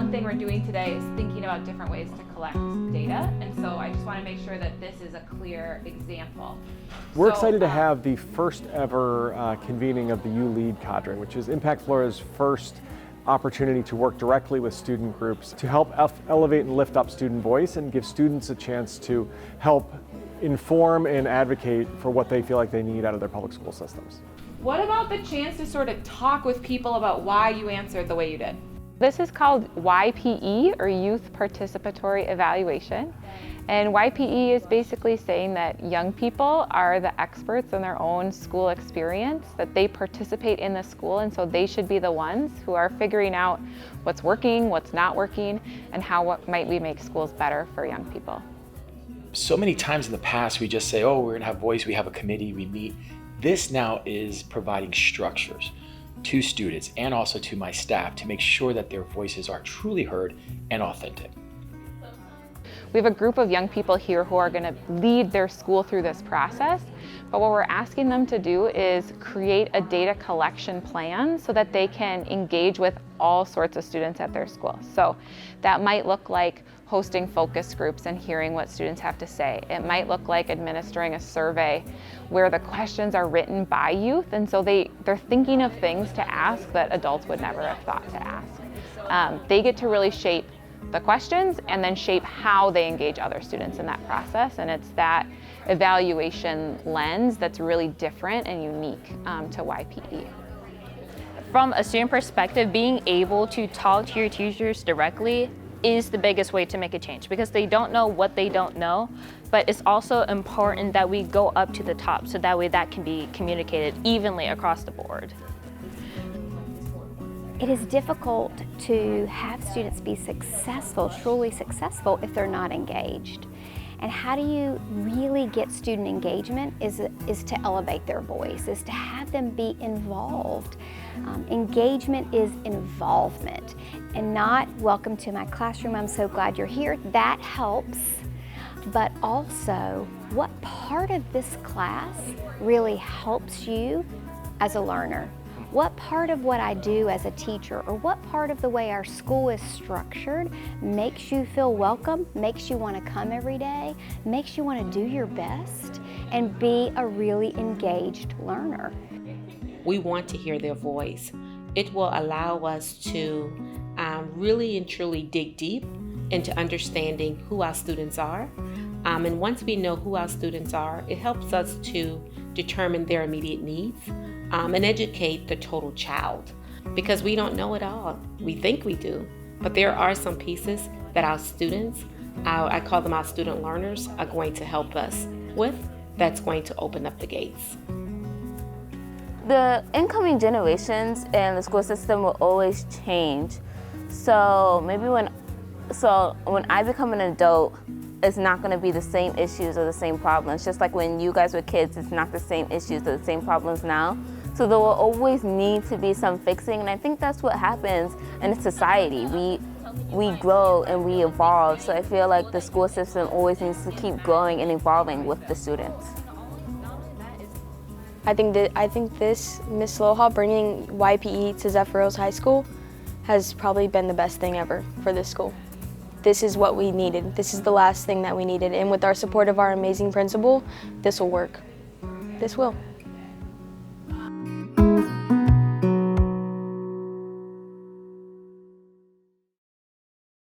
one thing we're doing today is thinking about different ways to collect data, and so I just want to make sure that this is a clear example. We're excited to have the first ever convening of the You+Lead Cadre, which is Impact Florida's first opportunity to work directly with student groups to help elevate and lift up student voice and give students a chance to help inform and advocate for what they feel like they need out of their public school systems. What about the chance to sort of talk with people about why you answered the way you did? This is called YPE, or Youth Participatory Evaluation. And YPE is basically saying that young people are the experts in their own school experience, that they participate in the school, and so they should be the ones who are figuring out what's working, what's not working, and how might we make schools better for young people. So many times in the past we just say, oh, we're gonna have voice, we have a committee, we meet. This now is providing structures to students and also to my staff to make sure that their voices are truly heard and authentic. We have a group of young people here who are going to lead their school through this process, but what we're asking them to do is create a data collection plan so that they can engage with all sorts of students at their school. So that might look like hosting focus groups and hearing what students have to say. It might look like administering a survey where the questions are written by youth, and so they're thinking of things to ask that adults would never have thought to ask. They get to really shape the questions and then shape how they engage other students in that process, and it's that evaluation lens that's really different and unique to YPE. From a student perspective, being able to talk to your teachers directly is the biggest way to make a change, because they don't know what they don't know, but it's also important that we go up to the top so that way that can be communicated evenly across the board. It is difficult to have students be successful, truly successful, if they're not engaged. And how do you really get student engagement is to elevate their voice, is to have them be involved. Engagement is involvement, and not welcome to my classroom, I'm so glad you're here. That helps, but also what part of this class really helps you as a learner? What part of what I do as a teacher, or what part of the way our school is structured makes you feel welcome, makes you want to come every day, makes you want to do your best, and be a really engaged learner? We want to hear their voice. It will allow us to really and truly dig deep into understanding who our students are. And once we know who our students are, it helps us to determine their immediate needs and educate the total child, because we don't know it all. We think we do, but there are some pieces that our students, I call them our student learners, are going to help us with, that's going to open up the gates. The incoming generations and the school system will always change. So maybe when I become an adult, it's not going to be the same issues or the same problems. Just like when you guys were kids, it's not the same issues or the same problems now. So there will always need to be some fixing, and I think that's what happens in society. We grow and we evolve, so I feel like the school system always needs to keep growing and evolving with the students. I think this Ms. Loha bringing YPE to Zephyr Hills High School has probably been the best thing ever for this school. This is what we needed. This is the last thing that we needed, and with our support of our amazing principal, this will work. This will.